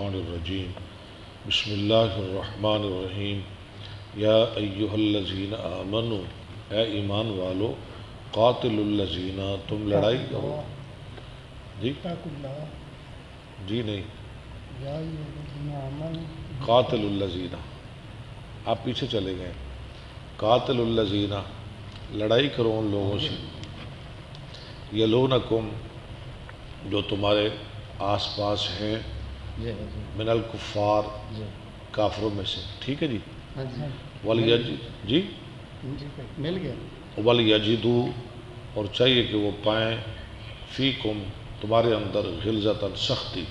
الشیطان الرجیم بسم اللہ الرحمن الرحیم یا ایہا الذین آمنوا اے ایمان والو قاتلوا الذین تم لڑائی کرو جی جی نہیں قاتلوا الذین آپ پیچھے چلے گئے قاتلوا الذین لڑائی کرو ان لوگوں سے یلونکم جو تمہارے آس پاس ہیں من الکفار کافروں میں سے ٹھیک ہے جی مل گیا ولیجدو اور چاہیے کہ وہ پائیں فیکم تمہارے اندر غلظۃ سختی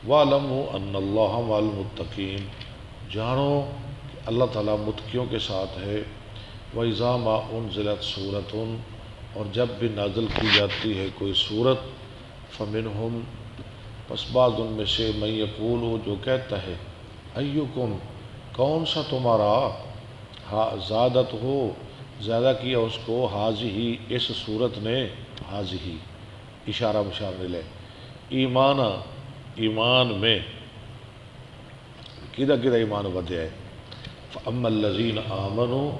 وَاعْلَمُوا أَنَّ اللَّهَ مَعَ الْمُتَّقِينَ جانو کہ اللہ تعالیٰ متقیوں کے ساتھ ہے وَإِذَا مَا أُنزِلَتْ سُورَةٌ اور جب بھی نازل کی جاتی ہے کوئی سورت فَمِنْهُمْ پس بعض ان میں سے من یقول جو کہتا ہے ایکم کون سا تمہارا زادت ہو زیادہ کیا اس کو حاضی اس صورت نے حاضی اشارہ مشار لے ایمان میں کدھر کدھر ایمان ودیا ہے فَأَمَّا الَّذِينَ آمَنُوا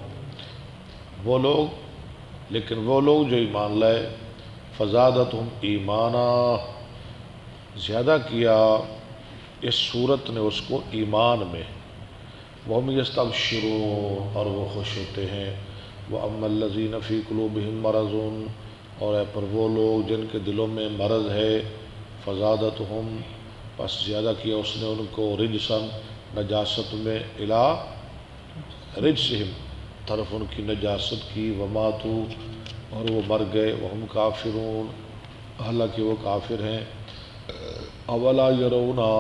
وہ لوگ لیکن وہ لوگ جو ایمان لائے فزادتہم ایمانا زیادہ کیا اس صورت نے اس کو ایمان میں وَهُمْ يَسْتَبْشِرُونَ اور وہ خوش ہوتے ہیں وَأَمَّا الَّذِينَ فِي قُلُوبِهِمْ مَرَضٌ اور پر وہ لوگ جن کے دلوں میں مرض ہے فزادتہم پس زیادہ کیا اس نے ان کو رجساً نجاست میں الى رجسہم طرف ان کی نجاست کی وماتو اور وہ مر گئے وہم کافرون حالانکہ وہ کافر ہیں اولا یرونا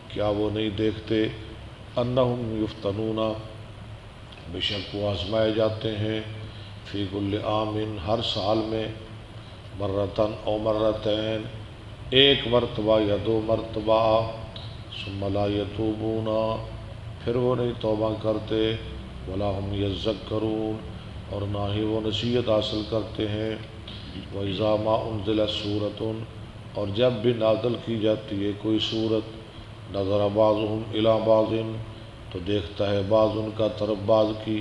کیا وہ نہیں دیکھتے انہم یفتنون بے شک وہ آزمائے جاتے ہیں فی کل عام ہر سال میں مرتن او مرتین ایک مرتبہ یا دو مرتبہ ثم لا یتوبون پھر وہ نہیں توبہ کرتے ولا ہم یذکرون اور نہ ہی وہ نصیحت حاصل کرتے ہیں وَإِذَا مَا أُنزِلَتْ سُورَةٌ اور جب بھی نازل کی جاتی ہے کوئی صورت نظر بعضهم إِلَى بعض تو دیکھتا ہے بعض ان کا طرف بعض کی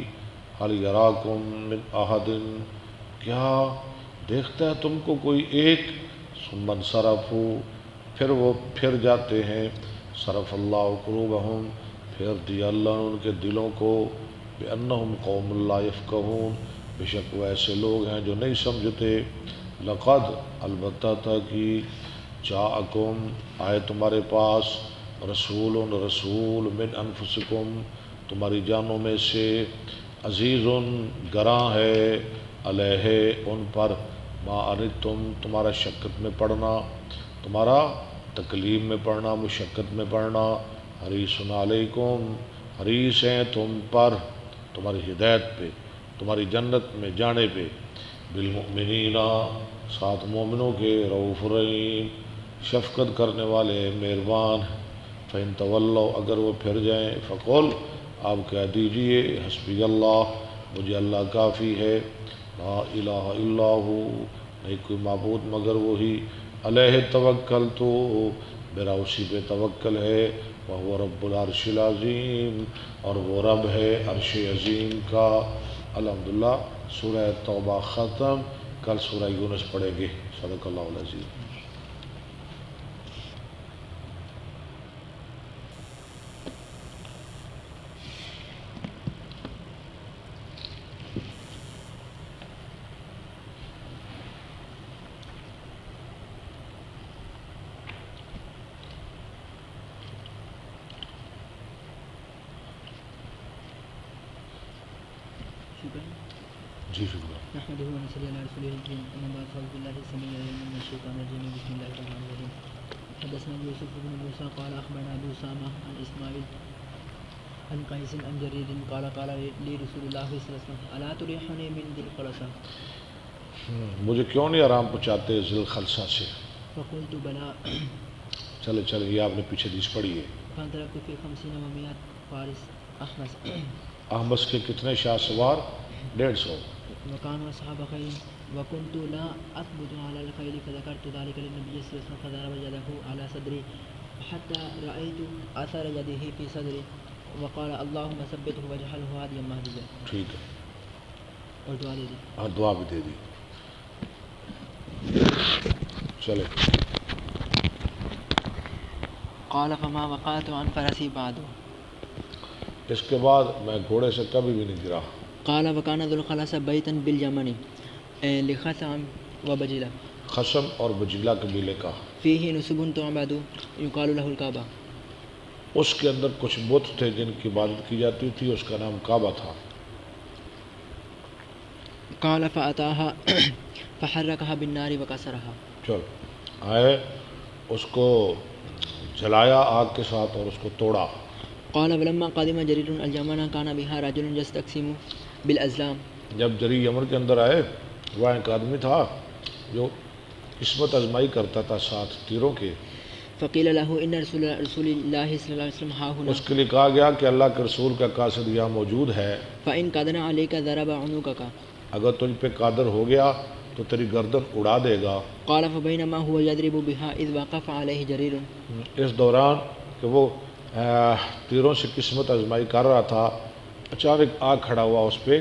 هَلْ يَرَاكُمْ مِنْ أَحَدٍ کیا دیکھتا ہے تم کو کوئی ایک ثُمَّ انصَرَفُوا پھر وہ پھر جاتے ہیں صرف اللہ قلوبہم پھر دیا اللہ نے ان کے دلوں کو بِأَنَّهُمْ قَوْمٌ لَا يَفْقَهُونَ بے شک وہ ایسے لوگ ہیں جو نہیں سمجھتے لقد البتہ تھا کہ جاءکم آئے تمہارے پاس رسول من انفسکم تمہاری جانوں میں سے عزیز گراں ہے علیہ ان پر ما عنتم تمہارا شکت میں پڑنا تمہارا تکلیف میں پڑنا مشقت میں پڑنا حریص علیکم حریص ہیں تم پر تمہاری ہدایت پہ تمہاری جنت میں جانے پہ بالمؤمنین ساتھ مومنوں کے رؤوف رحیم شفقت کرنے والے مہربان فإن تولوا اگر وہ پھر جائیں فقل آپ کہہ دیجئے حسبی اللہ مجھے اللہ کافی ہے لا الہ الا ہو نہیں کوئی معبود مگر وہی علیہ توکلت میرا اسی پہ توکل ہے وہو رب العرش العظیم اور وہ رب ہے عرش عظیم کا الحمدللہ سورہ توبہ ختم کل سورہ یونس پڑھیں گے صدق اللہ العظیم جی شکریہ نحمده ونصلي على رسوله الكريم اما بعد فاعوذ بالله السميع العليم من الشيطان الرجيم بسم الله الرحمن الرحيم حدثنا يوسف بن موسى قال اخبرنا ابو اسامه عن اسماعيل عن قيس عن جرير قال قال لي رسول الله صلى الله عليه وسلم الا تريحني من ذي الخلصه مجھے کیوں نہیں آرام پہنچاتے ذی الخلصہ سے فقلت بلى چلے یہ آپ نے پیچھے حدیث پڑھی ہے فانطلقت في 50 و100 فارس احمس احمس کے کتنے شاہ سوار 150 وكانوا أصحاب خيل وكنت لا أثبت على الخيل فذكرت ذلك للنبي صلى الله عليه وسلم فضرب يده على صدري حتى رأيت أثر يده في صدري وقال اللهم ثبته واجعله هاديا مهديا. ٹھیک ہے، اور دعا دے دی. ہاں دعا بھی دے دی. چلے. قال فما وقعت عن فرسي بعد. اس کے بعد میں گھوڑے سے کبھی بھی نہیں گرا. قال وكان ذو الخلاص بيتا باليمن لخثعم وبجلة. خشم اور بجیلہ قبیلے کا. فيه نسب تعبد يقال له الكعبة. اس کے اندر کچھ بت تھے جن کی عبادت کی جاتی تھی، اس کا نام کعبہ تھا. قال فأتاها فحركها بالنار وكسرها. چل آئے، اس کو جلایا آگ کے ساتھ اور اس کو توڑا. قال ولما قدم جرير اليمن كان بها رجل يستقسم بالأزلام. جب جری یمن کے اندر آئے، وہاں ایک آدمی تھا جو قسمت آزمائی کرتا تھا ساتھ تیروں کے. فقيل له إن رسول الله صلى الله عليه وسلم ها هنا. اس کے لیے کہا گیا کہ اللہ کے رسول کا قاصد یہاں موجود ہے، فإن قدر عليك ضرب عنقك. اگر تجھ پہ قادر ہو گیا تو تیری گردن اڑا دے گا. قال فبينما هو يضرب بها إذ وقف عليه جرير. اس دوران کہ وہ تیروں سے قسمت آزمائی کر رہا تھا، اچانک آ کھڑا ہوا اس پہ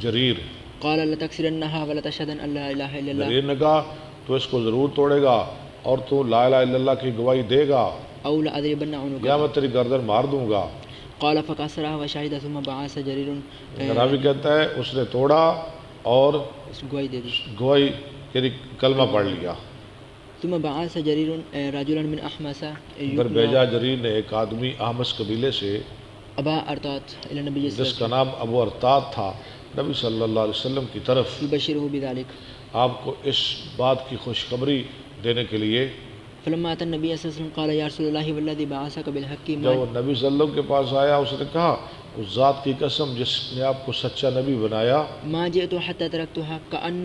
جریر. قال لتكسرنها ولتشهدن أن لا إله إلا الله. جریر نے کہا تو اس کو ضرور توڑے گا اور تو لا الہ الا اللہ کی گواہی دے گا أو لأضربن عنقك. یا میں تیری گردن مار دوں گا. قال فكسرها وشهد ثم بعث جرير. راوی کہتا ہے اس نے توڑا اور گواہی دے دی. گواہی یعنی کلمہ پڑھ لیا. ثم بعث جرير رجلا من أحمس پھر بھیجا جریر نے ایک آدمی احمس قبیلے سے أبا أرطات إلى النبي صلى جس الله کا نام ابو ارطاد تھا، نبی صلی اللہ علیہ وسلم کی طرف يبشره بذلك. آپ کو اس بات کی خوشخبری دینے کے لیے. فلما أتى النبي صلى الله عليه وسلم قال يا رسول الله والذي بعثك بالحق جب وہ نبی صلی اللہ علیہ وسلم کے پاس آیا، اس نے کہا اس ذات کی قسم جس نے آپ کو سچا نبی بنایا، ما جئت حتى تركتها كأن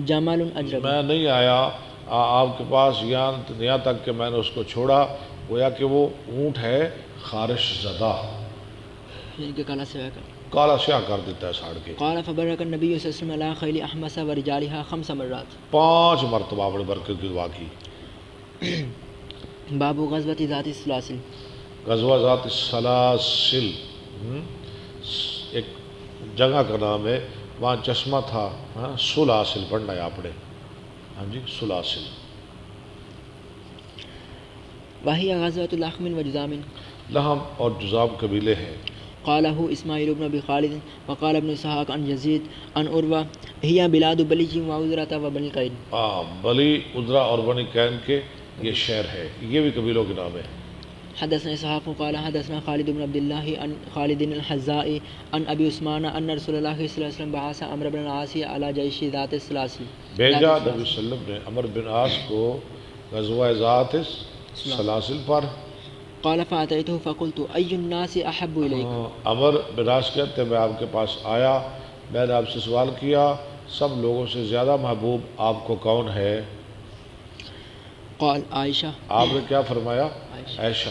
جمال أجرب. میں نہیں آیا آپ کے پاس یہاں تک کہ میں نے اس کو چھوڑا، گویا کہ وہ اونٹ ہے خارش زدہ، یعنی کہ کالا سیاہ کا. کالا سیاہ کر دیتا ہے ساڑھ کے. قال فبرك النبي صلى الله عليه وسلم على خيل أحمس ورجالها 5 مرات. 5 مرتبہ بڑے برکت کی دعا کی. باب غزوة ذات السلاسل. غزوہ ذات السلاسل ایک جگہ کا نام ہے، وہاں چشمہ تھا. سلاسل پڑھنا ہے آپ نے. ہاں جی سلاسل. وهي غزوة لحم وجذام. لحم اور جذام قبیلے ہیں. قاله إسماعيل بن أبي خالد وقال ابن إسحاق عن يزيد عن عروة هي بلاد بلج وعذرة وبني قين. بلی عذرا اور بنی قین کے یہ شہر ہے، یہ بھی قبیلوں کے نام ہے. حدثنا إسحاق قال حدثنا خالد بن عبد الله عن خالد الحذاء عن أبي عثمان أن رسول الله صلى الله عليه وسلم بعث عمرو بن العاص على جيش ذات السلاسل. بھیجا نبی صلی اللہ علیہ وسلم نے عمرو بن عاص کو غزوہ ذات السلاسل پر. قال فأتيته فقلت أي الناس أحب إليك. عمرو بن عاص کہتے میں آپ کے پاس آیا، میں نے آپ سے سوال کیا سب لوگوں سے زیادہ محبوب آپ کو کون ہے؟ قال عائشہ. آپ نے کیا فرمایا؟ عائشہ.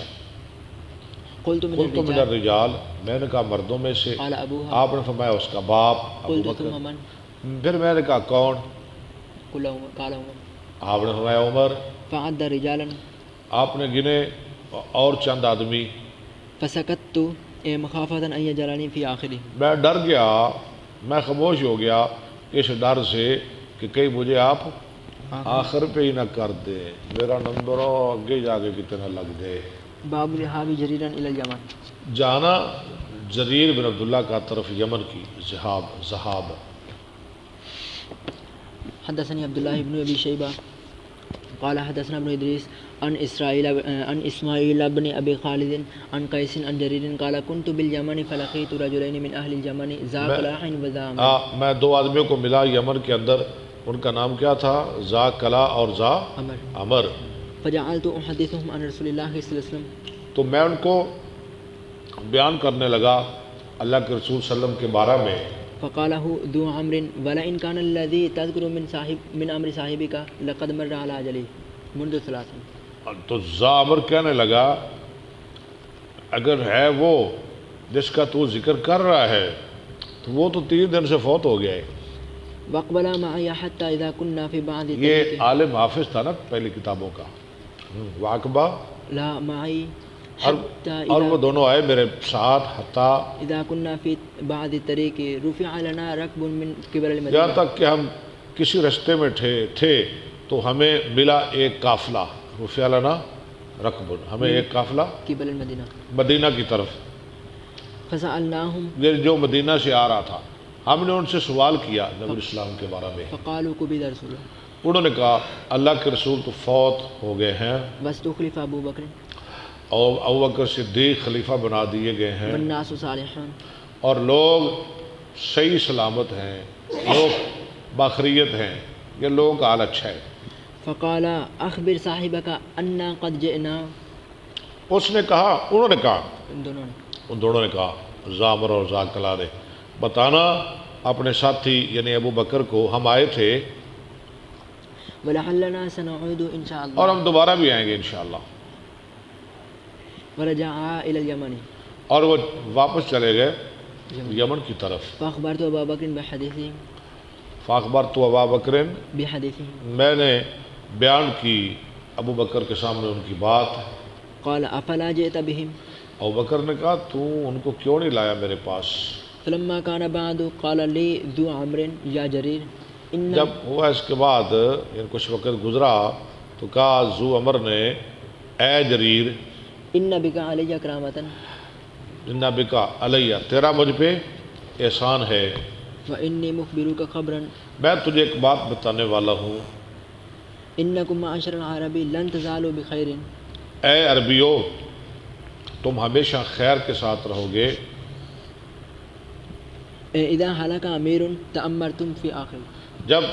قلت من قلت من الرجال، میں نے کہا مردوں میں سے. قال أبوها. آپ نے فرمایا اس کا باپ ابو قلت بکر. ثم من. پھر میں نے کہا کون؟ قال عمر. آپ نے فرمایا عمر. فعد رجالا. آپ نے گنے اور چند آدمی. فسكت مخافة أن يجعلني في آخره. میں ڈر گیا، میں خاموش ہو گیا اس ڈر سے کہ کہیں مجھے آپ آخر پہ ہی نہ کر دے، میرا نمبر آگے جا کے کتنا لگ جائے. باب ذهاب جرير إلى اليمن. جانا جریر بن عبداللہ کا طرف یمن کی ذہاب. حدثني عبد الله بن أبي شيبة قال حدثنا ابن إدريس عن إسماعيل بن أبي خالد عن قيس عن جرير قال كنت باليمن فلقيت رجلين من أهل اليمن ذا قلاع وذا عمر. میں 2 آدمیوں کو ملا یمن کے اندر، ان کا نام کیا تھا؟ ذا کلا اور ذا عمر. فجعلت أحدثهم عن رسول الله صلى الله عليه وسلم. تو میں ان کو بیان کرنے لگا اللہ کے رسول صلی اللہ علیہ وسلم کے بارے میں. فقاله ذو عمرو ولئن كان الذي تذكر من أمر صاحبك لقد مر على أجله منذ 3. تو ذا عمر کہنے لگا اگر ہے وہ جس کا تو ذکر کر رہا ہے تو وہ تو 3 دن سے فوت ہو گیا ہے. وقبل معي حتى إذا كنا في بعض. یہ عالم حافظ تھا نا پہلی کتابوں کا. واقبہ لا معي اور حتى وہ إذا دونوں آئے میرے ساتھ حتیٰ إذا كنا في بعض الطريق رفع لنا ركب من قبل یہاں المدينة تک کہ ہم کسی رستے میں تھے تو ہمیں ملا ایک قافلہ، رفع لنا رکب، ہمیں ایک قافلہ قبل المدينة مدینہ کی طرف، فسألناهم یہ جو مدینہ سے آ رہا تھا، ہم نے ان سے سوال کیا نبی اسلام کے بارے میں، فقالوا قبض رسول الله انہوں نے کہا اللہ کے رسول تو فوت ہو گئے ہیں واستخلف أبو بكر اور ابوبکر صدیق خلیفہ بنا دیے گئے ہیں والناس صالحون اور لوگ صحیح سلامت ہیں، لوگ باخریت ہیں، یہ لوگوں کا حال اچھا ہے۔ فقال أخبر صاحبك أنا قد جئنا اس نے کہا، انہوں نے کہا، ان دونوں نے ان دونوں نے کہا، زامر اور زاکلہ نے، بتانا اپنے ساتھی یعنی ابو بکر کو ہم آئے تھے ولعلنا سنعود إن شاء اور الله ہم دوبارہ بھی آئیں گے انشاءاللہ، ورجعا إلى اليمن اور وہ واپس چلے گئے یمن کی طرف۔ فأخبرت أبا بكر بحديثه فاخبرت ابا بکرن، بحديثه میں نے بیان کی ابو بکر کے سامنے ان کی بات۔ قال أفلا جئت بهم ابو بکر نے کہا تو ان کو کیوں نہیں لایا میرے پاس؟ فلما كان بعد قال لي ذو عمرو يا جرير إن جب ہوا اس کے بعد یعنی کچھ وقت گزرا تو کہا ذو عمر نے، اے جریر، إن بك علي كرامة جن بکا علیہ، تیرا مجھ پہ احسان ہے، وإني مخبرك خبرا میں تجھے ایک بات بتانے والا ہوں، إنكم معاشر العرب لن تزالوا بخير اے عربیو تم ہمیشہ خیر کے ساتھ رہو گے، إذا هلك أمير تأمرتم في آخر جب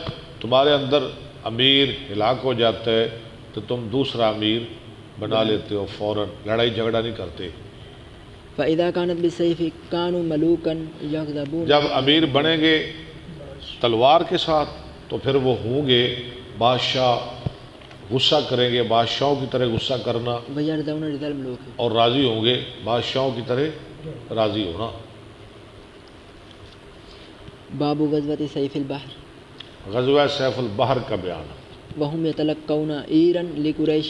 تمہارے اندر امیر ہلاک ہو جاتا ہے تو تم دوسرا امیر بنا لیتے ہو، فوراً لڑائی جھگڑا نہیں کرتے۔ فإذا كانت بالسيف كانوا ملوكا يغضبون جب امیر بنیں گے تلوار کے ساتھ تو پھر وہ ہوں گے بادشاہ، غصہ کریں گے، بادشاہوں کی طرح غصہ کرنا، ويرضون رضا الملوك اور راضی ہوں گے بادشاہوں کی طرح راضی ہونا۔ باب غزوة سيف البحر غزوہ سیف البحر کا بیان۔ وهم يتلقون إيرا لقريش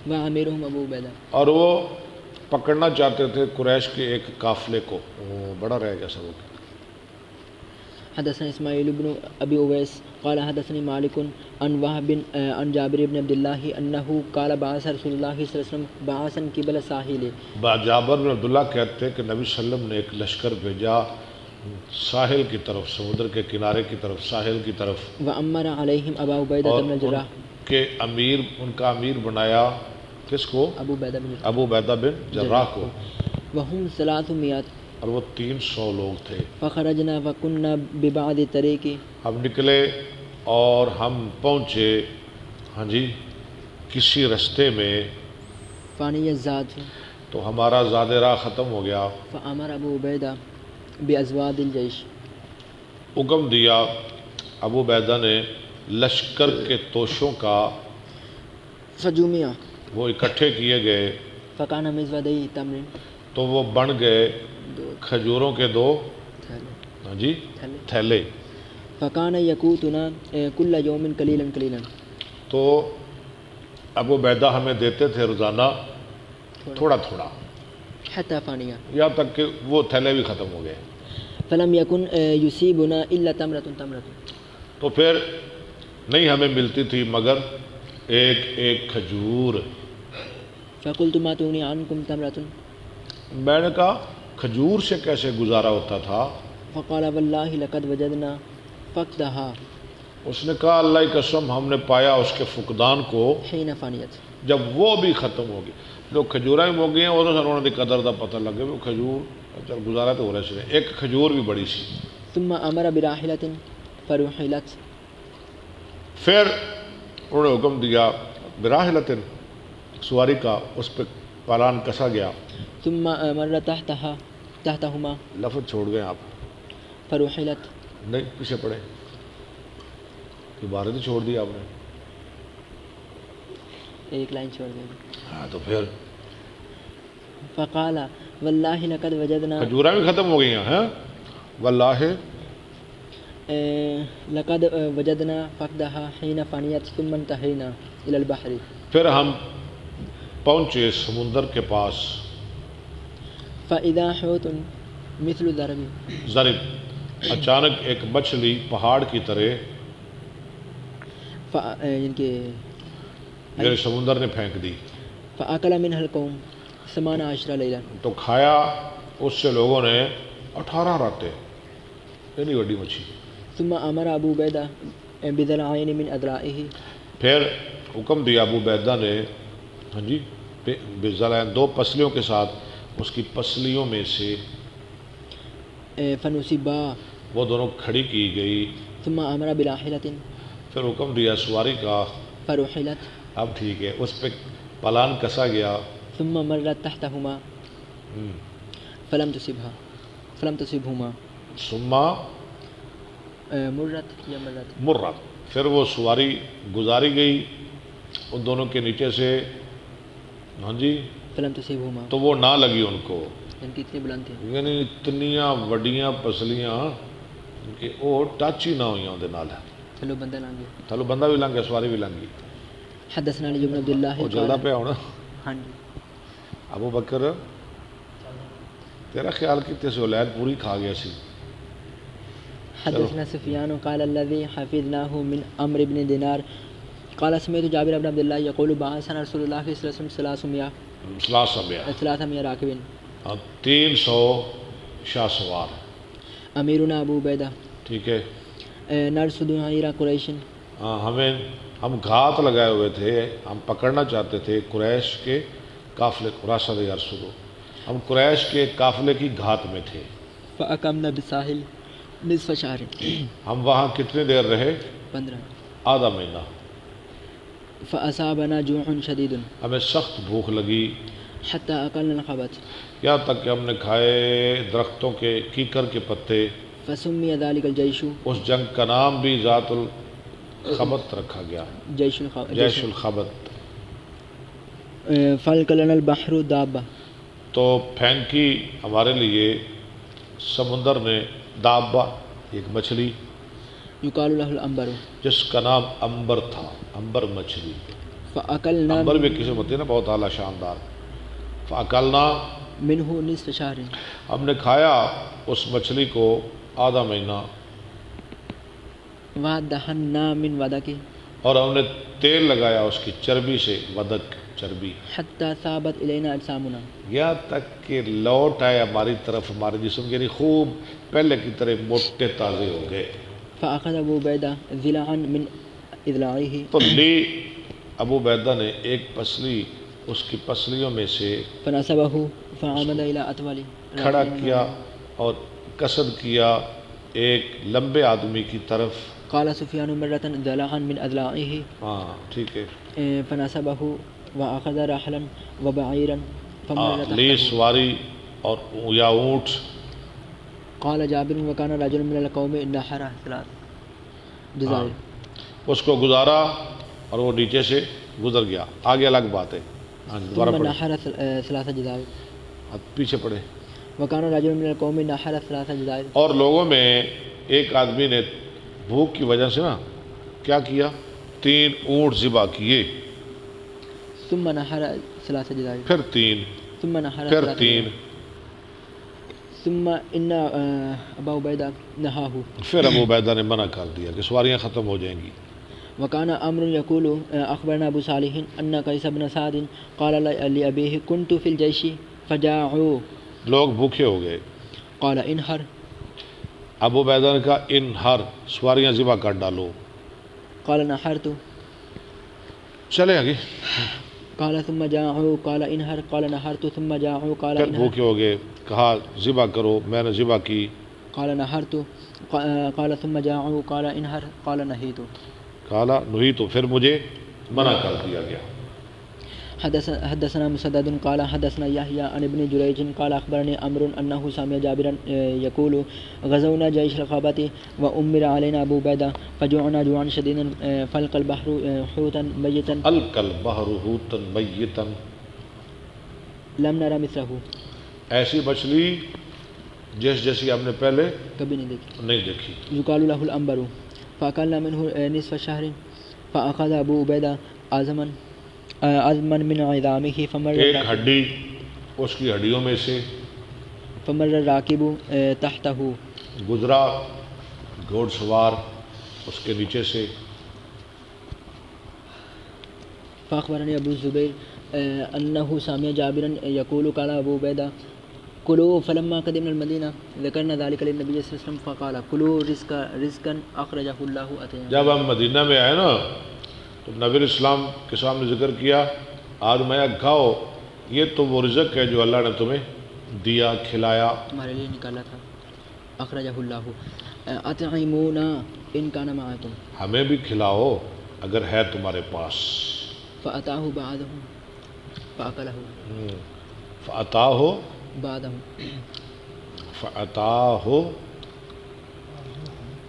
وأميرهم أبو عبيدة اور وہ پکڑنا چاہتے تھے قریش کے ایک قافلے کو، بڑا رہ گیا سب۔ حدثنا إسماعيل بن أبي أويس قال حدثني مالك عن وهب عن جابر بن عبد الله أنه قال بعث رسول الله صلى الله عليه وسلم بعثا قبل الساحل جابر بن عبداللہ کہتے ہیں کہ نبی صلی اللہ علیہ وسلم نے ایک لشکر بھیجا ساحل کی طرف، سمندر کے کنارے کی طرف، ساحل کی طرف، وأمر عليهم أبا عبيدة اور بن ان الجراح کے امیر، ان کا امیر بنایا کس کو؟ أبو عبيدة بن الجراح ابو عبیدہ بن جراح کو، وهم 300 اور وہ 300 لوگ تھے۔ فخرجنا فكنا ببعض الطريق ہم نکلے اور ہم پہنچے، ہاں جی، کسی رستے میں فاني الزاد تو ہمارا زاد راہ ختم ہو گیا۔ فأمر أبو عبيدة بأزواد الجيش حکم دیا ابو عبیدہ نے لشکر کے توشوں کا، فجمع وہ اکٹھے کیے گئے فكان مزودي تمر تو وہ بن گئے کھجوروں کے 2 ہاں جی تھیلے، فكان يقوتنا كل يوم قليلا قليلا تو ابو عبیدہ ہمیں دیتے تھے روزانہ تھوڑا تھوڑا، حتى فانية یہاں تک کہ وہ تھیلے بھی ختم ہو گئے۔ فلم يكن يصيبنا إلا تمرة تو پھر نہیں ہمیں ملتی تھی مگر ایک ایک کھجور۔ فقلت ما تغني عنكم تمرة میں نے کہا کھجور سے کیسے گزارا ہوتا تھا؟ فقال والله لقد وجدنا فقدها اس نے کہا اللہ کی قسم ہم نے پایا اس کے فقدان کو حين فانيت جب وہ بھی ختم ہو گئی، لوگ کھجوراں بھی ہو گئی ہیں، اور انہوں نے قدر دا پتہ لگے وہ کھجور چل گزارا تو ہو رہا ہے، ایک کھجور بھی بڑی سی۔ ثم أمر براحلة فرحلت پھر انہوں نے حکم دیا براحلۃ، سواری کا، اس پہ پالان کسا گیا۔ ثم مر تحتهما لفظ چھوڑ گئے آپ، فرحلت نہیں پیچھے پڑے، عبارت ہی چھوڑ دی آپ نے۔ ایک لائن چھوڑ دیں۔ ہاں تو پھر فقال والله لقد وجدنا کھجوراں بھی ختم ہو گئی ہیں، ہاں واللہ لقد وجدنا فقدها حين فانيت ثم انتهينا إلى البحر پھر ہم پہنچے سمندر کے پاس فَإِذَا حُوتٌ مِثْلُ ضَرَبِ ضرب اچانک ایک مچھلی پہاڑ کی طرح یعنی کہ میرے سمندر نے پھینک دی فَأَكَلَ مِنْهَا الْقَوْمُ 18 لَيْلًا تو کھایا اس سے لوگوں نے 18 راتیں، اتنی بڑی مچھلی۔ ثم امر ابو عبیدہ بذرعین من اذرائه، پھر حکم دیا ابو عبیدہ نے، ہاں جی، بذرعین 2 پسلیوں کے ساتھ، اس کی پسلیوں میں سے فنصبا، وہ دونوں کھڑی کی گئی۔ ثم امر براحلۃ، پھر حکم دیا سواری کا، فرحلت، اب ٹھیک ہے، اس پہ پلان کسا گیا۔ ثم مرت تحتهما فلم تصبهما، ثم مرت یا مرت، مرت، پھر وہ سواری گزاری گئی ان دونوں کے نیچے سے، ہاں جی، فلم تصبهما، تو وہ نہ لگی ان کو، ان کی اتنی بلند تھی، یعنی اتنیاں وڈیاں پسلیاں کہ وہ ٹچ ہی نہ ہوئی اندر نال، چلو بندہ لانگے، تھلو بندہ بھی لنگ گیا، سواری بھی لنگ گئی۔ حدثنا علی بن عبداللہ وہ جلدا پہ ہونا۔ ہاں جی، ابو بکر تیرا خیال کتنے سے اولاد پوری کھا گیا سی؟ حدثنا سفیان قال الذي حفظناه من عمرو بن دینار قال سمعت جابر بن عبد الله يقول بعثنا رسول الله صلى الله عليه وسلم 300 راكب، 300 شاہ سوار، امیرنا ابو عبیدہ، ٹھیک ہے، نرصد عیر قریش، ہم گھات لگائے ہوئے تھے، ہم پکڑنا چاہتے تھے قریش کے قافلے کو، راسد یرسدو، ہم قریش کے قافلے کی گھات میں تھے۔ فاقمنا بالساحل نصف شہر، ہم وہاں کتنے دیر رہے؟ 15، آدھا مہینہ۔ فاصابنا جوع شدید، ہمیں سخت بھوک لگی، حتی اکلنا الخبث، یہاں تک کہ ہم نے کھائے درختوں کے کیکر کے پتے۔ فسمی ذلك الجیش، اس جنگ کا نام بھی ذات الخبت رکھا گیا، جیش جیش الخبت۔ فلقلنا البحر دابہ، تو پھینکی ہمارے لیے سمندر نے دابہ، ایک مچھلی، یقال له العنبر، جس کا نام امبر تھا، امبر مچھلی۔ فاکلنا امبر بھی قسم ہوتی ہے نا، بہت اعلیٰ شاندار۔ فاکلنا، منہ نصف شہر، ہم نے کھایا اس مچھلی کو آدھا مہینہ، ودہنا من ودک، اور ہم نے تیل لگایا اس کی چربی سے، ودک چربی، حتی ثابت الینا اجسامنا، یہاں تک کہ لوٹ آئے ہماری طرف ہمارے جسم، یعنی خوب پہلے کی طرح موٹے تازے ہو گئے۔ فاخذ ابو عبیدہ ضلعا من اضلاعه، تو لی ابو عبیدہ نے ایک پسلی اس کی پسلیوں میں سے فنصبه فعمد الى اطول، کھڑا کیا اور قصد کیا ایک لمبے آدمی کی طرف۔ قال سفیان مرة ضلعا من اضلاعه، ہاں ٹھیک ہے، فنصبه واخذ رحلا وبعيرا فمر لی تحته، سواری اور یا اونٹ۔ قال جابر وكان رجل من القوم نحر 3 جزائر، اس کو گزارا اور وہ نیچے سے گزر گیا، آگے الگ بات ہے۔ ہاں دوبارہ ثم پڑھیں، نحر 3 جزائر، پیچھے پڑھے۔ وكان رجل من القوم نحر 3 جزائر، اور لوگوں میں ایک آدمی نے بھوک کی وجہ سے نا کیا کیا، 3 اونٹ ذبح کیے، ثم نحر 3 جزائر، پھر 3، ثم نحر پھر 3 3، ثم ان ابا عبیدہ نہاہ، پھر ابو عبیدہ نے منع کر دیا کہ سواریاں ختم ہو جائیں گی۔ وكان امر يقول اخبرنا ابو صالح ان قيس بن سعد قال لابيه كنت في الجيش فجاعوا، لوگ بھوکے ہو گئے، قال انحر، ابو عبیدہ نے کہا ان ہر سواریاں ذبح کر ڈالو، قال نحرت، چلے آگے، قال ثم جاعوا قال انحر، قال نحرت، ثم جاعوا قال پھر انحر، بھوکے ہو گئے، کہا ذبح کرو، میں نے ذبح کی، قال نحرت، قال ثم جاعوا قال انحر، قال نهيت، کالا نہیں، تو پھر مجھے منع کر دیا گیا۔ حدثنا مسدد قال حدثنا يحيى عن ابن جريج قال اخبرني عمرو انه سمع جابرا يقول غزونا جيش الخابة وامر علينا ابو عبيدة فجوعنا جوعا شديدا فلقى البحر حوتا ميتا القى البحر حوتا میتا، لم نرى مثله، ایسی مچھلی جیسی ہم نے پہلے کبھی نہیں دیکھی، نہیں دیکھی۔ يقال له العنبر، فاكلنا منه نصف شهر، فاخذ ابو عبيدة عزما عظما من عظامه ایک ہڈی اس کی ہڈیوں میں سے فمر الراکب تحته گزرا گھوڑ سوار اس کے نیچے سے. فاخبرني ابو الزبير انه سمع جابرا يقول قال ابو عبيدة كلوا فلما قدمنا المدينة ذكرنا ذلك للنبي صلى الله عليه وسلم فقال كلوا رزقا اخرجه الله اتينا. جب ہم مدینہ میں آئے نا تو نبی اسلام کے سامنے ذکر کیا آج میں کھاؤ، یہ تو وہ رزق ہے جو اللہ نے تمہیں دیا کھلایا، تمہارے لیے نکالا تھا. اخرجہ اللہ. اطعمونا ان کان معکم، ہمیں بھی کھلاؤ اگر ہے تمہارے پاس. فاتاہ بعضهم فاکلہ فَأَتَاهُ بعضهم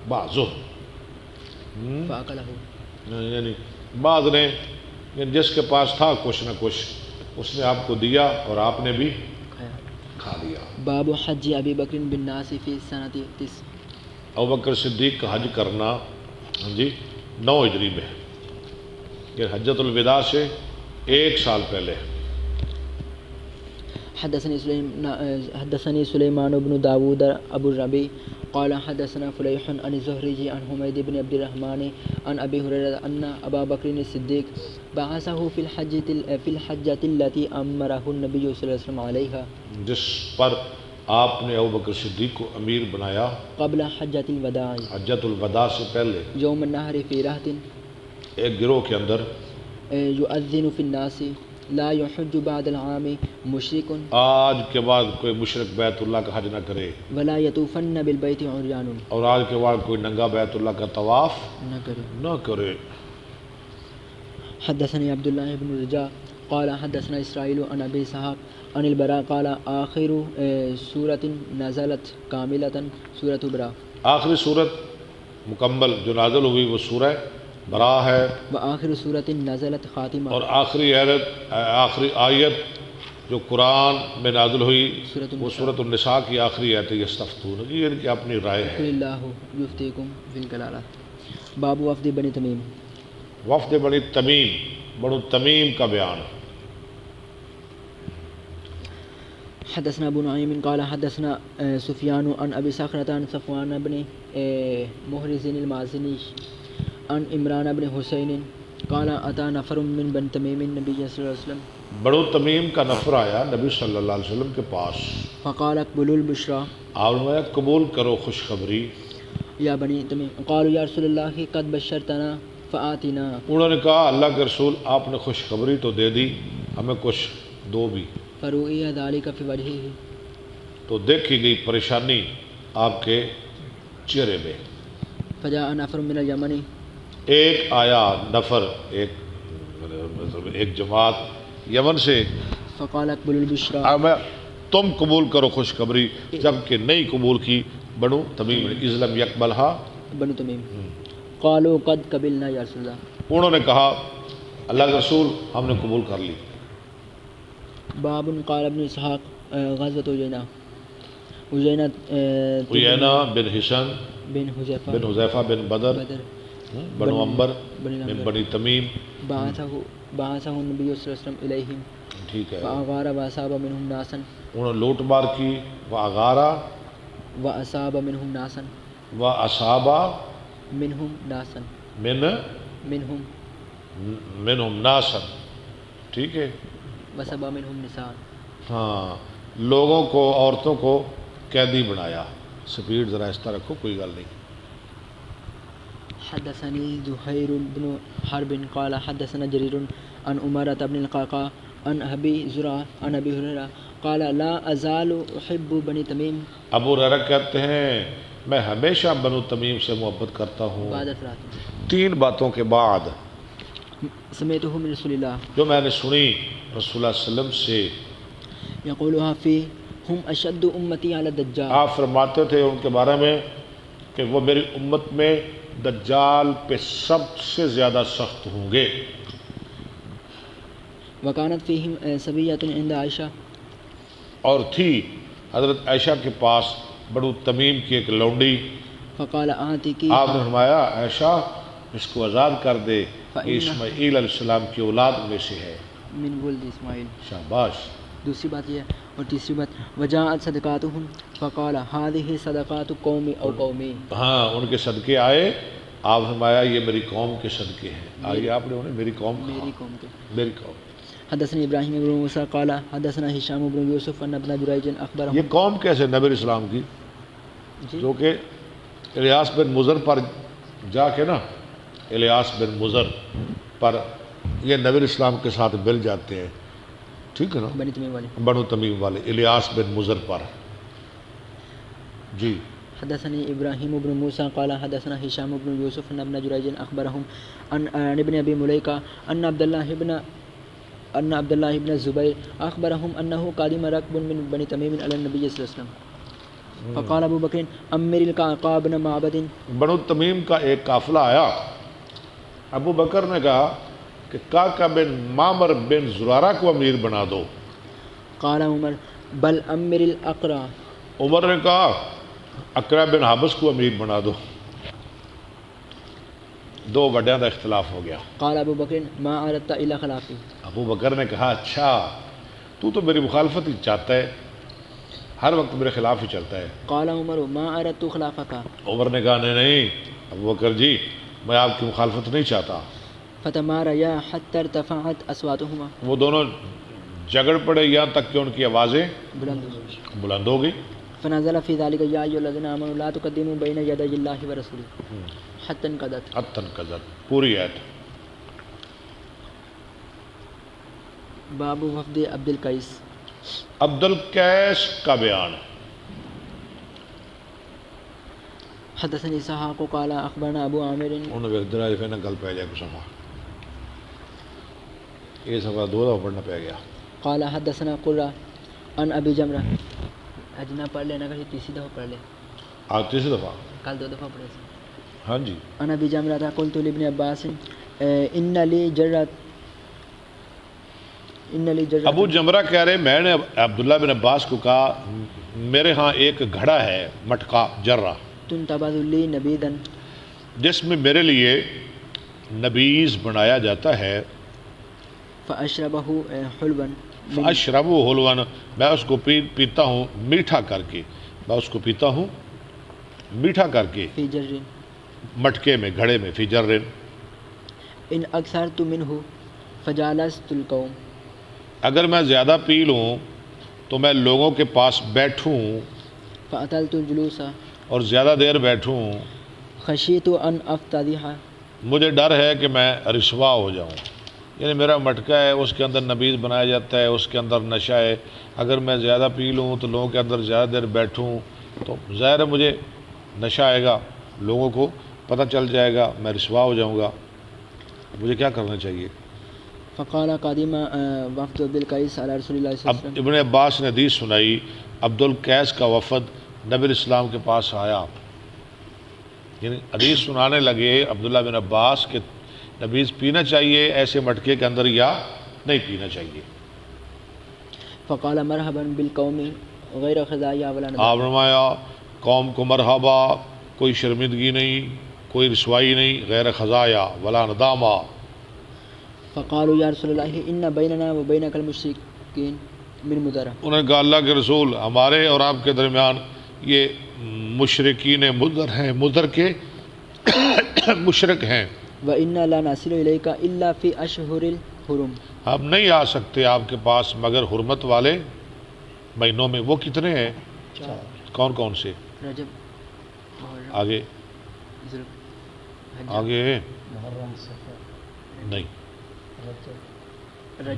بعضه فاکلہ. یعنی بعض نے یعنی جس کے پاس تھا کچھ نہ کچھ اس نے آپ کو دیا اور آپ نے بھی کھا لیا. باب حج ابی بکر بالناس فی سنۃ 9. ابوبکر صدیق کا حج کرنا جی 9 ہجری میں، یہ حجۃ الوداع سے 1 سال پہلے. حدثني سليمان بن داود ابو الربيع قال حدثنا فليح عن الزهري عن حميد بن عبد الرحمن عن ابي هريره ان ابا بكر الصديق بعثه في الحجة التي امره النبي صلى الله عليه وسلم عليها، جس پر آپ نے ابوبکر صدیق کو امیر بنایا قبل حجة الوداع، حجۃ الوداع سے پہلے، يوم النحر في رهط ایک گروہ کے اندر يؤذن في الناس لا يحج بعد العام مشرك آج کے بعد کوئی مشرک بیت اللہ کا حج نہ کرے، ولا يطوفن بالبيت عريان، اور آج کے بعد کوئی ننگا بیت اللہ کا طواف نہ کرے. حدثني عبد الله بن رجاء قال حدثنا اسرائيل عن ابي اسحاق عن البراء قال آخر سورة نزلت كاملة سورة برا، آخری صورت مکمل جو نازل ہوئی وہ سورہ برا ہے، وآخر سورة نزلت خاتمة، اور آخری آیت جو قرآن میں نازل ہوئی وہ سورۃ النساء کی آخری آیت ہے. یستفتون، یہ ان کی اپنی رائے ہے. قل اللہ یفتیکم فی الکلالہ. باب وفد بنی تمیم. وفد بنی تمیم، بنو تمیم کا بیان. حدثنا ابو نعیم قال حدثنا سفیان عن ابی صخرة عن صفوان بن محرز المازنی عن عمران بن حسین قال اتى نفر من بني تمیم النبی صلی اللہ علیہ وسلم، بنو تمیم کا نفر آیا نبی صلی اللہ علیہ وسلم کے پاس. فقال اقبلوا البشرى آپ نے قبول کرو خوشخبری. یا بنی تمیم. قالوا یا رسول اللہ قد بشرتنا فآتنا، انہوں نے کہا اللہ کے رسول آپ نے خوشخبری تو دے دی، ہمیں کچھ دو بھی. فرؤی ذلك فی وجہہ، تو دیکھی گئی پریشانی آپ کے چہرے میں. فجاء نفر من الیمن، ایک آیا نفر، ایک جماعت یمن سے، فقال اقبلوا البشرى، تم قبول کرو خوشخبری، جبکہ نہیں قبول کی بنو تمیم نے. اذلم یقبلھا، بنو تمیم. قالوا قد قبلنا یا رسول اللہ، انہوں نے کہا اللہ کے رسول ہم نے قبول کر لی. باب قال ابن اسحاق غزوۃ عجینہ بن حسن بن حذیفہ بن حذیفہ بن بدر بنو عمبر بن بنی تمیم. بعثه النبی صلی اللہ علیہ وسلم الیہم، ٹھیک ہے. فاغار واصاب منهم ناسا، انہوں نے لوٹ مار کی. وَأَغَارَ واصاب منهم ناسا، وَأَصَابَ منهم ناسا، منهم ناسا، ٹھیک ہے. وصب منهم نساء، ہاں، لوگوں کو، عورتوں کو قیدی بنایا. سپیڈ ذرا اس طرح رکھو، کوئی گل نہیں. حدثني زهير بن حرب قال حدثنا جرير عن عمارة بن القعقاع عن أبي زرعة عن أبي هريرة قال لا أزال أحب بني تميم. ابو ہریرہ کہتے ہیں میں ہمیشہ بنو تمیم سے محبت کرتا ہوں بعد ثلاث، 3 باتوں کے بعد سمعته من رسول الله جو میں نے سنی رسول اللہ صلی اللہ علیہ وسلم سے. يقولها في هم أشد أمتي على الدجال. آپ فرماتے تھے ان کے بارے میں کہ وہ میری امت میں دجال پہ سب سے زیادہ سخت ہوں گے. وكانت فيهم صبية عند عائشة، اور تھی حضرت عائشہ کے پاس بنو تمیم کی ایک لونڈی. فقال آتيكِ، آپ نے فرمایا عائشہ اس کو آزاد کر دے. فإن اسماعیل علیہ السلام کی اولاد میں سے ہے. من ولد اسماعیل. شاباش. دوسری بات یہ ہے. اور تیسری بات وجاءت صدقاتهم فقال هذه صدقات قومی او قومی. ہاں ان کے صدقے آئے، آپ فرمایا یہ میری قوم کے صدقے ہیں. آگے آپ نے انہیں میری قوم کہا. میری قوم کے. میری قوم. حدثنا ابراہیم بن موسیٰ قال حدثنا ہشام بن یوسف ان ابن جریج اخبرہ. یہ قوم کیسے نبی علیہ السلام کی؟ جی جو کہ الیاس بن مضر پر جا کے نا، الیاس بن مضر پر یہ نبی علیہ السلام کے ساتھ مل جاتے ہیں، ٹھیک ہے نا، بنی تمیم والے. بنو تمیم والے الیاس بن مضر پر. جی. حدثني ابراہیم بن موسیٰ قال حدثنا ہشام بن یوسف ان ابن جریج اخبرهم عن ابن ابی ملیکہ ان عبد الله بن الزبیر اخبرهم انه قادم ركب من بني تمیم علی النبی صلی اللہ علیہ وسلم فقال ابو بکر امر القعقاع بن معبد. بنو تمیم کا ایک قافلہ آیا، ابو بکر نے کہا کہ قعقاع بن معمر بن زرارہ کو امیر بنا دو. قال عمر بل امر الاقرع. عمر نے کہا اقرع بن حابس کو امیر بنا دو. دو وڈیاں کا اختلاف ہو گیا. قال ابو بکر ما اردت الا خلافی. ابو بکر نے کہا اچھا تو میری مخالفت ہی چاہتا ہے، ہر وقت میرے خلاف ہی چلتا ہے. قال عمر ما اردت خلافک. عمر نے کہا نہیں ابو بکر جی میں آپ کی مخالفت نہیں چاہتا. فتماریا حتی ارتفعت اصواتهما. وہ دونوں جھگڑ پڑے یہاں تک کہ ان کی آوازیں بلند ہو گئی. فنزل فی ذلک یا ایھا الذین آمنوا لا تقدموا بین یدی اللہ ورسولہ حتی انقضت. حتی انقضت پوری آیت. باب وفد عبد القیس. عبد القیس کا بیان. حدثني اسحاق قال اخبرنا ابو عامر. انہوں نے درائف ہے نا گل پہ جائے کو صفحہ یہ صفحہ دو دفعہ پڑھنا پہ گیا. قال حدثنا قرہ عن ابی جمرہ. اجنا پڑھ لینا کہ تیسری دفعہ پڑھ لے. آج تیسری دفعہ. کل دو دفعہ پڑھے. ہاں جی. عن ابی جمرہ قلت لابن عباس ان لی جرۃ. ابو جمرہ کہہ رہے میں نے عبداللہ بن عباس کو کہا میرے ہاں ایک گھڑا ہے مٹکا جرہ تنتبذ لی نبیذا جس میں میرے لیے نبیذ بنایا جاتا ہے. فاشربہ حلوا. فاشربہ حلوا میں اس کو پیتا ہوں میٹھا کر کے. میں اس کو پیتا ہوں میٹھا کر کے. فی جر مٹکے میں گھڑے میں. فی جر ان اکثرت منہ فجالست القوم. اگر میں زیادہ پی لوں تو میں لوگوں کے پاس بیٹھوں فاطلت الجلوس اور زیادہ دیر بیٹھوں. خشیت ان افتضح مجھے ڈر ہے کہ میں رسوا ہو جاؤں. یعنی میرا مٹکا ہے اس کے اندر نبیذ بنایا جاتا ہے، اس کے اندر نشہ ہے. اگر میں زیادہ پی لوں تو لوگوں کے اندر زیادہ دیر بیٹھوں تو ظاہر ہے مجھے نشہ آئے گا، لوگوں کو پتہ چل جائے گا، میں رسوا ہو جاؤں گا. مجھے کیا کرنا چاہیے؟ فقال قادم وفد عبد القیس علی رسول اللہ صلی اب اللہ علیہ وسلم. ابن عباس نے حدیث سنائی عبد القیس کا وفد نبی علیہ السلام کے پاس آیا. یعنی حدیث سنانے لگے عبداللہ بن عباس کہ نبیذ پینا چاہیے ایسے مٹکے کے اندر یا نہیں پینا چاہیے. فقال مرحبا بالقوم غیر خزایا ولا ندامہ. آپ فرمایا قوم کو مرحبا، کوئی شرمندگی نہیں، کوئی رسوائی نہیں، غیر خزایا ولا ندامہ. فقالوا یا رسول اللہ ان بیننا و بینک المشرکین من مدرہ. انہوں نے کہا اللہ کے رسول ہمارے اور آپ کے درمیان یہ مشرکین مدر ہیں، مدر کے مشرک ہیں. وَإِنَّا لَا نَصِلُ إِلَيْكَ إِلَّا فِي أَشْهُرِ الْحُرُمِ. ہم نہیں آ سکتے آپ کے پاس مگر حرمت والے مہینوں میں. وہ کتنے ہیں؟ کون کون سے؟ رجب، آگے آگے نہیں،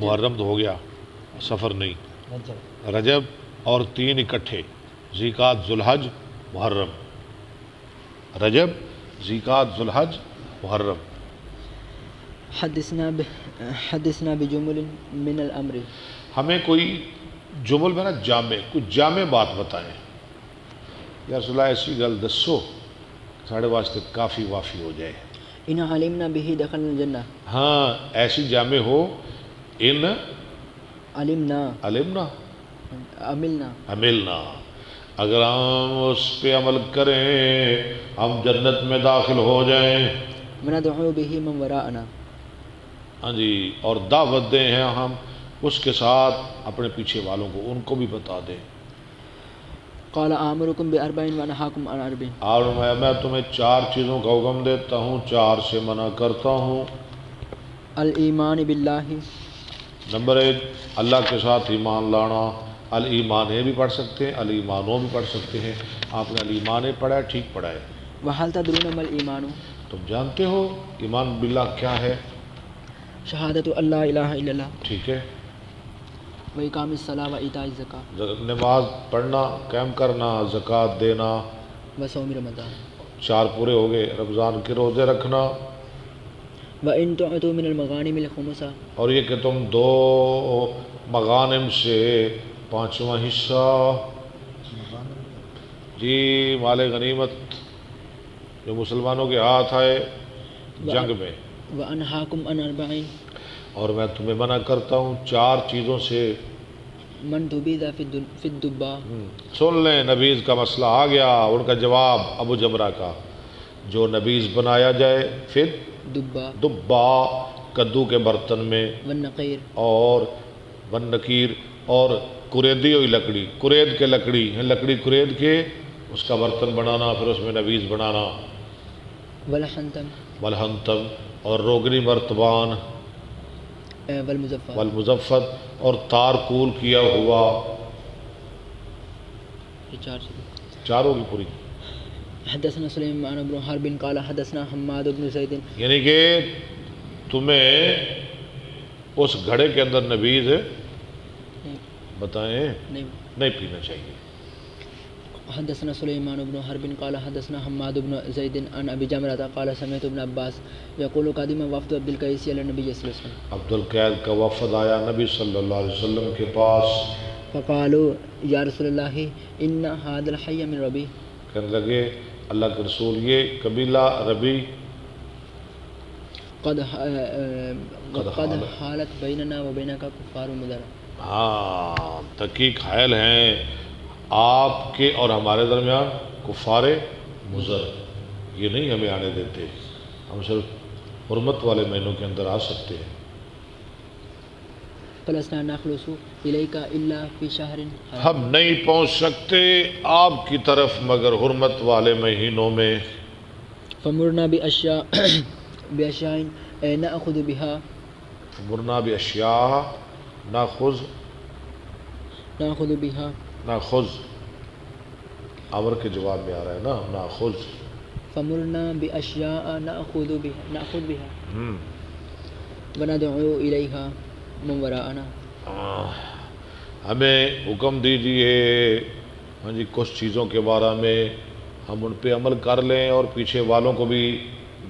محرم تو ہو گیا، سفر نہیں. رجب اور 3 اکٹھے، ذیقعد ذوالحج محرم. رجب ذیقعد ذوالحج محرم. حدثنا بجمل من الامر. ہمیں کوئی جمل میں نا جامع، کچھ جامع بات بتائیں. یا رسول اللہ ایسی گل دسو ساڑھے واسطے کافی وافی ہو جائے. ان علمنا به دخلنا الجنہ. ہاں ایسی جامع ہو ان علمنا عملنا اگر ہم اس پہ عمل کریں ہم جنت میں داخل ہو جائیں. وندعو به من وراءنا. ہاں جی، اور دعوت دیں ہیں ہم اس کے ساتھ اپنے پیچھے والوں کو، ان کو بھی بتا دیں. قال آمرکم بأربع وانہاکم عن اربع. اور میں تمہیں 4 چیزوں کا حکم دیتا ہوں، 4 سے منع کرتا ہوں. الایمان باللہ. نمبر 1 اللہ کے ساتھ ایمان لانا. الایمان بھی پڑھ سکتے ہیں، الایمانوں بھی پڑھ سکتے ہیں. آپ نے الایمان پڑھا ہے، ٹھیک پڑھا ہے. وہل تدرون ما الایمان؟ تم جانتے ہو ایمان باللہ کیا ہے؟ شہادت اللہ الہ الا اللہ ٹھیک ہے. واقام الصلاۃ وایتاء الزکاۃ نماز پڑھنا، قائم کرنا، زکوٰۃ دینا. وصوم رمضان. 4 پورے ہو گئے. رمضان کے روزے رکھنا. وان تعطوا من المغانم الخمس. اور یہ کہ تم 2 مغانم سے 5واں حصہ، جی مال غنیمت جو مسلمانوں کے ہاتھ آئے جنگ میں. وانہاکم عن اربع. اور میں تمہیں منع کرتا ہوں 4 چیزوں سے. من تبیذ فی الدبا. سن لیں، نبیذ کا مسئلہ آ گیا. ان کا جواب ابو جمرہ کا، جو نبیذ بنایا جائے پھر دبا کدو کے برتن میں، والنقیر. اور والنقیر اور کریدی ہوئی لکڑی، کرید کے لکڑی کرید کے اس کا برتن بنانا، پھر اس میں نبیذ بنانا. والحنتم. والحنتم اور روغنی مرتبان. والمزفر. والمزفت اور تار کول کیا ہوا. یہ 4 چیزیں. 4 ہوگی پوری. حدثنا سلیمان بن حرب قال حدثنا حماد بن زید. یعنی کہ تمہیں اس گھڑے کے اندر نبیذ بتائیں نہیں پینا چاہیے. حدثنا سلیمان بن حرب قال حدثنا حماد بن زید عن ابی جمرة قال سمعت ابن عباس یقول قدم وفد عبد القیس علی النبی صلی اللہ علیہ وسلم. عبد القیس کا وفد آیا نبی صلی اللہ علیہ وسلم کے پاس. فقالوا یا رسول اللہ ان هذا الحي من ربی. کہنے لگے اللہ کے رسول یہ قبیلہ ربی قد حالت بیننا و بینک کفار مضر. ہاں، تحقیق حائل ہیں آپ کے اور ہمارے درمیان کفار مضر. یہ نہیں ہمیں آنے دیتے، ہم صرف حرمت والے مہینوں کے اندر آ سکتے ہیں. فلسنا نخلص الیک الا فی شہر حرام. ہم نہیں پہنچ سکتے آپ کی طرف مگر حرمت والے مہینوں میں. فمرنا باشیاء ناخذ بها. مرنا باشیاء ناخذ بها. ناخذ امر کے جواب میں آ رہا ہے نا، ناخذ. فمرنا باشیاء ناخذ بها وندعو الیها من وراءنا. ہمیں حکم دیجئے ہاں جی کچھ چیزوں کے بارے میں ہم ان پہ عمل کر لیں اور پیچھے والوں کو بھی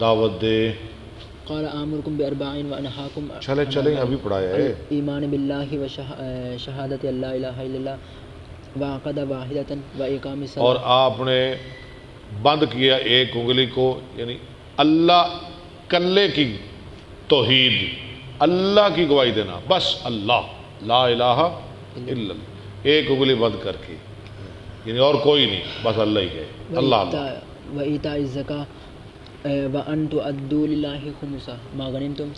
دعوت دیں. قال آمرکم باربع وانہاکم. چلیں ابھی پڑھایا ہے. ایمان باللہ و شہادت اللہ الہ الا اللہ وعقد واحدۃ و اقام الصلاۃ. اور آپ نے بند کیا ایک انگلی کو، یعنی اللہ کلے کی توحید، اللہ کی گواہی دینا، بس اللہ لا الہ الا اللہ، ایک انگلی بند کر کے، یعنی اور کوئی نہیں، بس اللہ ہی ہے. اللہ اللہ. وایتاء الزکاۃ وان تؤدوا للہ خمسہ ما غنمتم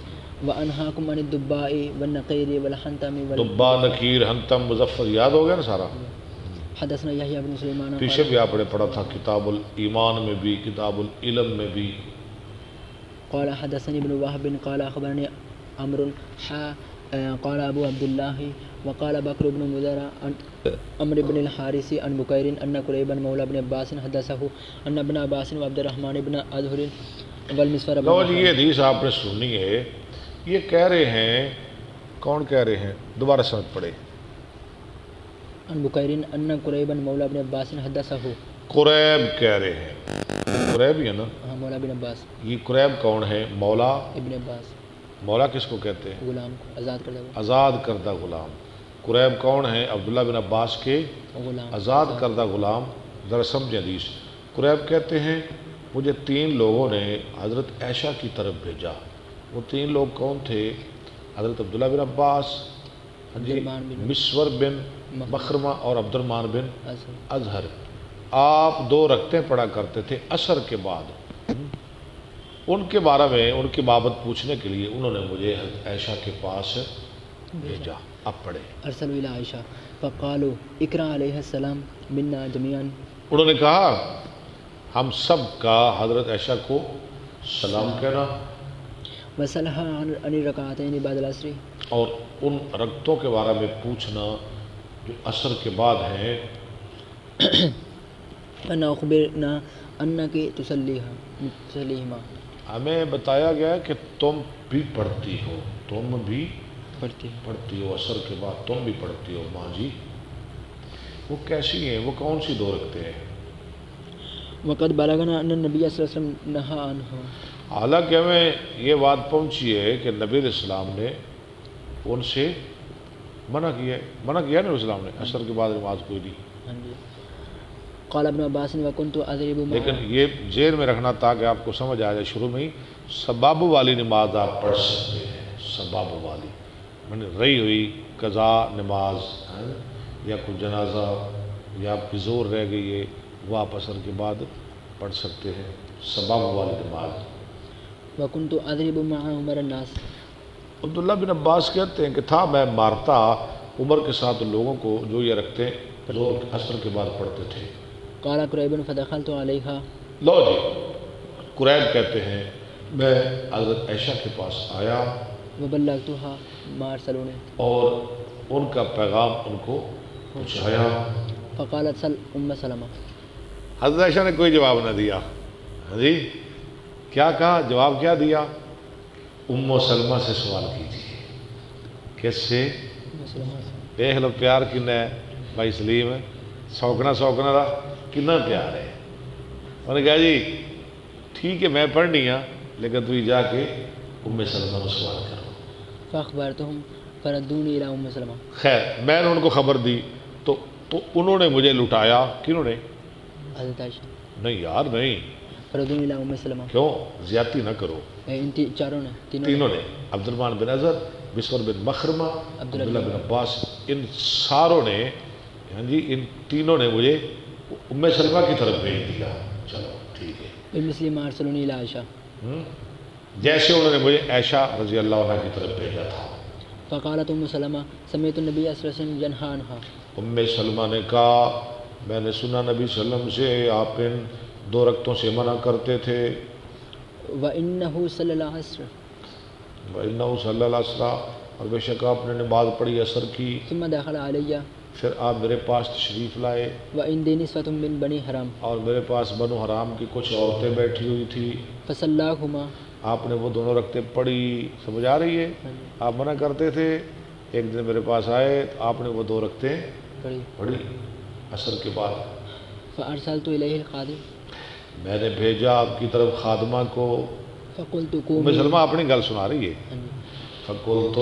وانہاکم عن الدباء والنقیر والحنتم. دبا، نقیر، حنتم، مظفر یاد ہو گیا نا سارا. حدثنا یحییٰ بن سلیمان. پیچھے بھی آپ نے پڑھا تھا کتاب الایمان میں بھی، کتاب العلم میں بھی. قال حدثني ابن وهب قال اخبرني عمرو قال ابو عبد الله وقال بكر بن مضر عن عمرو بن الحارث عن بكير ان قريبا مولى ابن عباس حدثه ان ابن عباس وعبد الرحمن بن ازهر والمسور. لو جی یہ حدیث آپ نے سنی ہے، یہ کہہ رہے ہیں، کون کہہ رہے ہیں؟ دوبارہ سمجھ پڑے. عن بكير ان قريبا مولى ابن عباس حدثه. قریب کہہ رہے ہیں، قریب ہی ہے نا. ہاں، مولا ابن عباس. یہ قریب کون ہے؟ مولا ابن عباس. مولا کس کو کہتے ہیں؟ غلام کو آزاد کردہ. آزاد کردہ غلام. قریب کون ہے؟ عبداللہ بن عباس کے غلام آزاد کردہ غلام. ذرا سمجھیں حدیث. قریب کہتے ہیں مجھے 3 لوگوں نے حضرت عائشہ کی طرف بھیجا. وہ 3 لوگ کون تھے؟ حضرت عبداللہ بن عباس، مسور بن مخرمہ اور عبد الرحمن بن اظہر. آپ 2 رکعتیں پڑھا کرتے تھے عصر کے بعد. ان کے بارے میں ان کی بابت پوچھنے کے لیے انہوں نے مجھے حضرت عائشہ کے پاس بھیجا. اب پڑھے. ارسلوا الى عائشہ فقالوا اقرا علیہ السلام منا جميعا. انہوں نے کہا ہم سب کا حضرت عائشہ کو سلام کہنا وسلها عن الركعتين بعد العصر. اور ان رکعتوں کے بارے میں پوچھنا جو عصر کے بعد ہیں. ان اخبرنا انك تصليهما. ہمیں بتایا گیا کہ تم بھی پڑھتی ہو پڑھتی ہو عصر کے بعد تم بھی پڑھتی ہو. ماں جی وہ کیسی ہیں، وہ کون سی دو رکھتے ہیں؟ وقد بلغنا ان النبي صلی اللہ علیہ وسلم نہى عنها. حالانکہ ہمیں یہ بات پہنچی ہے کہ نبی علیہ السلام نے ان سے منع کیا ہے نبی علیہ السلام نے عصر کے بعد نماز کوئی نہیں. ہاں جی. قال ابن عباس وكنت اضرب معه. لیکن یہ ذہن میں رکھنا تاکہ آپ کو سمجھ آ جائے شروع میں ہی سباب والی نماز آپ پڑھ سکتے ہیں. سباب والی میں نے رہی ہوئی قضا نماز یا کوئی جنازہ یا آپ کی زور رہ گئی ہے وہ آپ عصر کے بعد پڑھ سکتے ہیں. سباب والی نماز. وكنت اضرب مع عمر الناس. عبداللہ بن عباس کہتے ہیں کہ تھا میں مارتا عمر کے ساتھ لوگوں کو جو یہ رکھتے زور عصر کے بعد پڑھتے تھے. قال قریب فدخلت علیہا. لو جی قریب کہتے ہیں میں حضرت عائشہ کے پاس آیا وبلغتها ما ارسلوني. اور ان کا پیغام ان کو پہنچایا. فقالت سل ام سلمہ. حضرت عائشہ نے کوئی جواب نہ دیا. جی کیا کہا، جواب کیا دیا؟ ام سلمہ سے سوال کیجیے. کس سے؟ دیکھ لو پیار کن ہے بھائی سلیم. سوکنا رہا کتنا پیار ہے. انہوں نے کہا جی ٹھیک ہے میں پڑھنی ہاں لیکن تو جا کے ام سلمہ کو سوال کرو. فاخبرتهم فردوني الى ام سلمہ. خیر میں نے ان کو خبر دی تو انہوں نے مجھے لٹایا. کنہوں نے؟ حضرت عائشہ. نہیں یار نہیں. فردوني الى ام سلمہ. کیوں زیادتی نہ کرو. ان چاروں نے تینوں نے عبد الرحمن بن اظہر، بسور بن مخرمہ، عبداللہ بن عباس، ان ساروں نے ہاں جی ان تینوں نے مجھے ام سلمہ کی طرف بھیج دیا. چلو ٹھیک ہے. بمثل ما ارسلوني الى عائشہ. جیسے انہوں نے مجھے عائشہ رضی اللہ عنہ کی طرف بھیجا تھا. فقالت ام سلمہ سمعت النبي صلی اللہ علیہ وسلم ينهى عنها. ام سلمہ نے کہا میں نے سنا نبی صلی اللہ علیہ وسلم سے آپ ان دو رکعتوں سے منع کرتے تھے. وانه صلی اللہ علیہ وسلم. وانه صلی اللہ علیہ وسلم اور بے شک آپ نے نماز پڑھی عصر کی. ثم دخل علی. پھر آپ میرے پاس تشریف لائے. وعندي نسوة من بني حرام. اور میرے پاس بنو حرام کی کچھ عورتیں بیٹھی ہوئی تھی. فصلاهما. آپ نے وہ دونوں رکعتیں پڑھی. سمجھ آ رہی ہے؟ آپ منع کرتے تھے. ایک دن میرے پاس آئے آپ نے وہ دو رکعتیں پڑھی عصر کے بعد. فارسلت الیہ الخادم. میں نے بھیجا آپ کی طرف خادمہ کو. فقلت ام قومي. سلمہ اپنی گل سنا رہی ہے. فقلت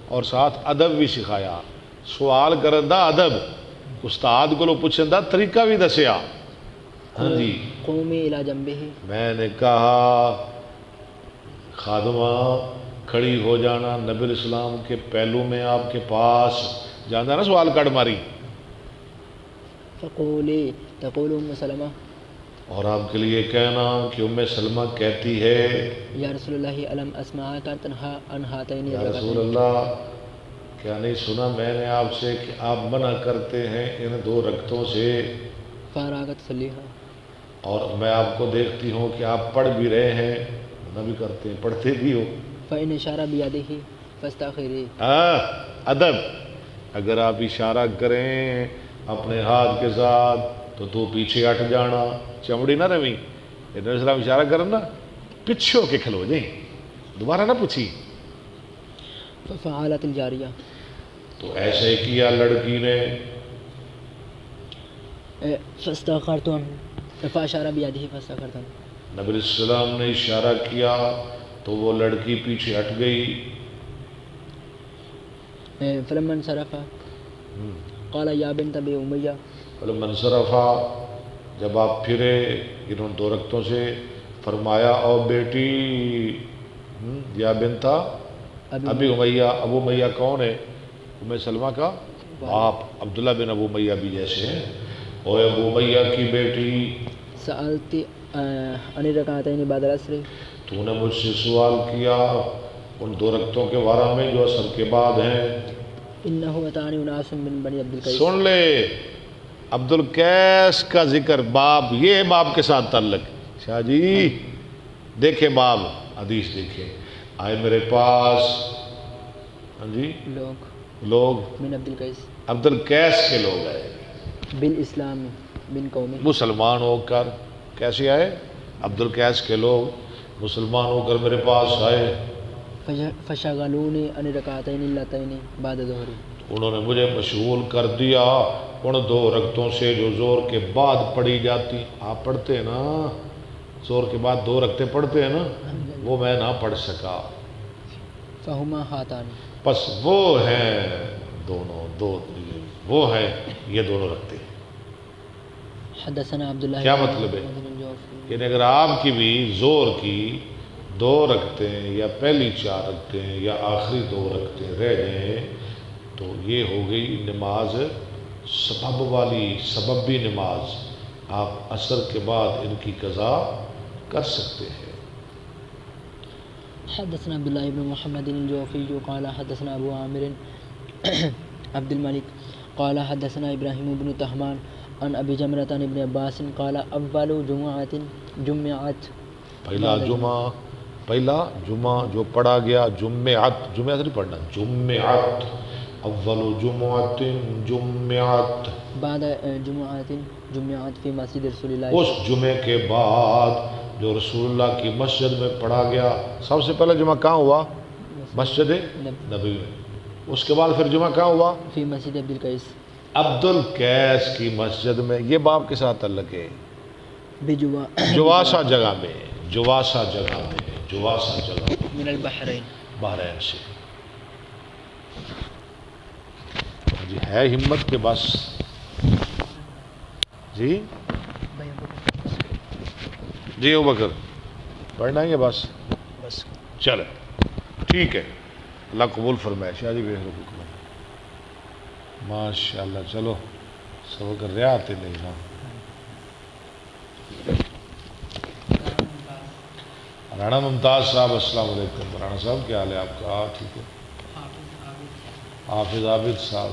اور ساتھ ادب بھی سکھایا. سوال کرن دا ادب استاد کو پوچھن دا طریقہ بھی دسیا. ہاں جی. قومي الى جنبه. میں نے کہا خادمہ کھڑی ہو جانا نبی علیہ السلام کے پہلو میں آپ کے پاس. جانا نا سوال کٹ ماری. فقولي تقول ام سلمہ. اور آپ کے لیے کہنا کہ ام سلمہ کہتی ہے یا رسول اللہ علم اسمعک تنہا عن ہاتین یا رسول اللہ کیا نہیں سنا میں نے آپ سے کہ آپ منع کرتے ہیں ان دو رکعتوں سے. فاراغت صلیحہ. اور میں آپ کو دیکھتی ہوں کہ آپ پڑھ بھی رہے ہیں منع بھی کرتے ہیں پڑھتے بھی ہو. فإن اشارہ بیدہ فاستأخری. ادب. اگر آپ اشارہ کریں اپنے ہاتھ کے ساتھ تو پیچھے ہٹ جانا. چمڑی نہ روی. نبی علیہ السلام اشارہ کرنا پیچھے ہو کے کھلو جائیں دوبارہ نہ پوچھی. ففعلت الجاریہ. تو ایسے کیا لڑکی نے. فاستأخرت فاشار بیدہ فاستأخرت. نبی علیہ السلام نے اشارہ کیا تو وہ لڑکی پیچھے ہٹ گئی. فلما انصرف قال یا بنت ابی امیہ. فلما انصرف جب آپ پھرے انہوں نے دو رکعتوں سے فرمایا او بیٹی یا بنتا ابی امیہ. ابو امیہ کون ہے؟ ام سلمہ کا باپ عبداللہ بن ابو امیہ بھی جیسے ہیں. او ابو امیہ کی بیٹی سألت عن الرکعتین بعد العصر. تو نے مجھ سے سوال کیا ان 2 رکعتوں کے بارے میں جو عصر کے بعد ہیں. انه اتاني اناس من بني عبد القيس. سن لے عبد القیس کا ذکر باب، یہ باب کے ساتھ تعلق. شاہ جی دیکھیں باب حدیث دیکھیں. آئے میرے پاس ہاں جی لوگ من عبد القيس، عبد القیس کے لوگ آئے بالاسلام من قوم، مسلمان ہو کر. کیسے آئے؟ عبد القیس کے لوگ مسلمان ہو کر میرے پاس آئے. فشغلوني عن ركعتين اللتين بعد ظهر. انہوں نے مجھے مشغول کر دیا ان 2 رکعتوں سے جو زور کے بعد پڑھی جاتی. آپ پڑھتے ہیں نا زور کے بعد 2 رکعتیں پڑھتے ہیں نا، وہ میں نہ پڑھ سکا. فهما هاتان، پس وہ ہیں دونوں وہ ہیں یہ دونوں رکھتے ہیں. حدثنا عبد الله کیا مطلب ہے؟ یعنی اگر آپ کی بھی زور کی 2 رکعتیں یا پہلی 4 رکعتیں یا آخری 2 رکعتیں رہ جائیں تو یہ ہو گئی نماز سبب والی، سببی نماز. آپ عصر کے بعد ان کی قضا کر سکتے ہیں. حدثنا عبد الله بن محمد الجوفي قال حدثنا ابو عامر عبد الملك قال حدثنا ابراهيم بن طهمان عن ابي جمرة عن ابن عباس قال اول جمعة جمعت، پہلا جمعہ جو پڑھا گیا جمعت، جمعہ سے نہیں پڑھنا، جمعت، اول جمعت جمعت، بعد جمعات جمعت فی مسجد رسول اللہ. اس جمعے کے بعد جو رسول اللہ کی مسجد میں پڑھا گیا. سب سے پہلا جمعہ کہاں ہوا؟ مسجد نبی میں. اس کے بعد پھر جمعہ کہاں ہوا؟ فی مسجد عبد القیس، عبد القیس کی مسجد میں. یہ باب کے ساتھ تعلق ہے جواسہ جگہ میں، جواسہ جگہ میں، جواسہ جگہ میں من البحرین، بحرین سے. جی ہے ہمت کے بس جی جی ابو بکر پڑھنا ہے بس چلے ٹھیک ہے. اللہ قبول فرمائے. شاہ جی ماشاء اللہ. چلو سب کر رہے آتے نہیں نا. رانا ممتاز صاحب السلام علیکم. رانا صاحب کیا حال ہے آپ کا؟ ٹھیک ہے. حافظ عابد صاحب،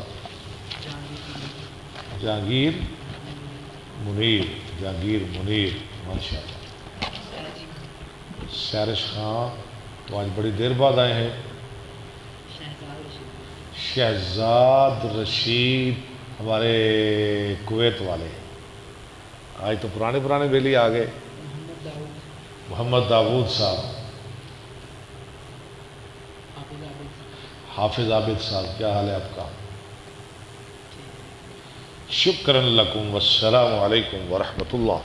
جہانگیر منیر، جہانگیر منیر ماشاء اللہ. سیرش خان تو آج بڑی دیر بعد آئے ہیں. شہزاد رشید ہمارے کویت والے آج تو پرانے بیلی آ گئے. محمد داود صاحب، حافظ عابد صاحب کیا حال ہے آپ کا؟ شکرا لکم والسلام علیکم ورحمۃ اللہ.